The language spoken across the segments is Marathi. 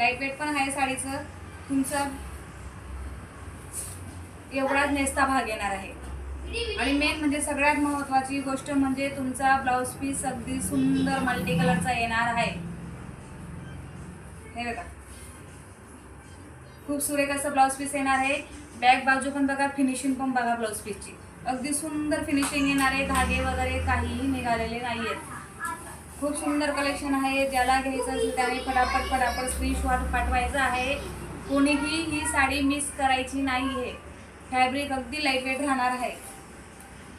लाईट वेट पण आहे साडीचं. तुमचा एवढाच नेसता भाग येणार आहे. आणि मेन म्हणजे सगळ्यात महत्त्वाची गोष्ट म्हणजे तुमचा ब्लाऊज पीस अगदी सुंदर मल्टी कलरचा येणार आहे. हे बघा, खूप सुरेख असं ब्लाऊज पीस येणार आहे. बॅक बाजू पण बघा, फिनिशिंग पण बघा ब्लाऊज पीसची अगदी सुंदर फिनिशिंग येणार आहे. धागे वगैरे काहीही निघालेले नाही आहेत. खूप सुंदर कलेक्शन आहे. ज्याला घ्यायचं असेल त्याने फटाफट स्क्रीनशॉट पाठवायचा आहे. कोणीही ही साडी मिस करायची नाही आहे. फॅब्रिक अगदी लाईटवेट राहणार आहे.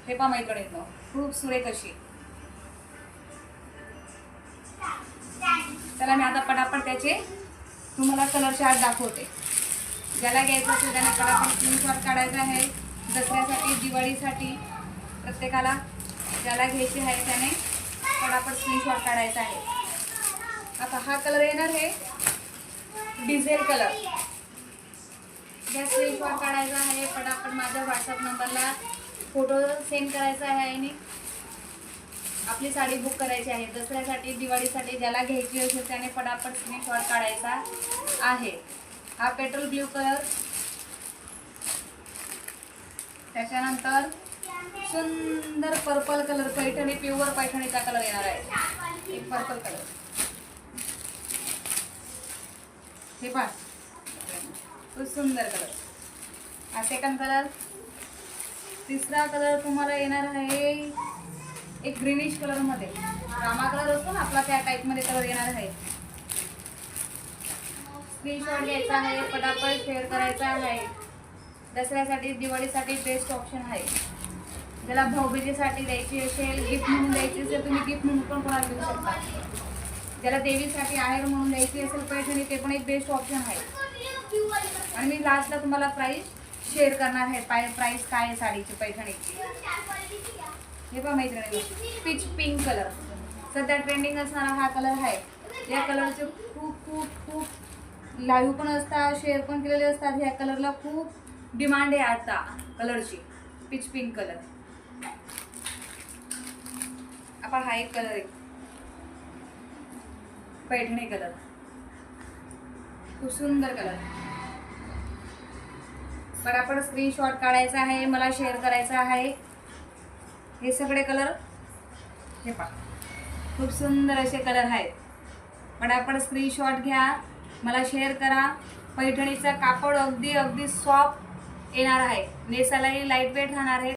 हे पहा मैत्रिणींनो, खूप सुरेख अशी. चला मी आता पटापट त्याचे तुम्हाला कलर चार्ट दाखवते. ज्याला घ्यायचं असेल त्याने पटापट स्क्रीनशॉट काढायचा आहे. दसऱ्यासाठी, दिवाळीसाठी प्रत्येकाला ज्याला घ्यायची आहे त्याने पटापट स्क्रीनशॉट काढायचा आहे. आता हा कलर येणार आहे डिझेल कलर. या स्क्रीनशॉट काढायचा आहे. पटापट माझ्या व्हॉट्सअप नंबरला फोटो सेंड करायचा आहे आणि आपली साडी बुक करायची आहे. दसऱ्यासाठी, दिवाळीसाठी ज्याला घ्यायची असेल त्याने फटाफट स्क्रीनशॉट काढायचा आहे. हा पेट्रोल ब्ल्यू कलर, त्याच्यानंतर सुंदर पर्पल कलर, पैठणी प्युअर पैठणीचा कलर येणार आहे. एक पर्पल कलर, हे पहा खूप सुंदर कलर. हा सेकंड कलर. तिसरा कलर तुम्हाला येणार आहे एक ग्रीनिश कलर मध्ये. रामा कलर असतो ना आपला, त्या टाइप मध्ये कलर येणार आहे. स्क्रीनशॉट घ्यायचा आहे, पटापट शेअर करायचा आहे. दसऱ्यासाठी, दिवाळीसाठी बेस्ट ऑप्शन आहे. ज्याला भाऊबीजेसाठी द्यायची असेल, गिफ्ट म्हणून द्यायची असेल, तुम्ही गिफ्ट म्हणून पण कोणाला देऊ शकता. ज्याला देवीसाठी आहेर म्हणून द्यायची असेल पैठणी, ते पण एक बेस्ट ऑप्शन आहे. आणि मी लास्टला तुम्हाला प्राइस शेअर करणार आहे. प्राइस काय आहे साडीची, पैठणीची. हे पहा मैत्रिणी, पीच पिंक कलर सध्या ट्रेंडिंग असणारा हा कलर आहे. या कलरचे खूप खूप खूप लाईव्ह पण असतात, शेअर पण केलेले असतात. ह्या कलरला खूप डिमांड आहे आता कलरची. Peach pink colour. आपण हा एक कलर आहे पैठणी कलर, खूप सुंदर कलर. पटापट स्क्रीनशॉट काढायचा आहे, मला शेअर करायचा आहे. हे सगळे कलर हे पहा, खूप सुंदर असे कलर आहेत. पटापट स्क्रीनशॉट घ्या, मला शेअर करा. पैठणीचा कापड अगदी अगदी सॉफ्ट येणार आहे. नेसायलाही लाईट वेट राहणार आहे.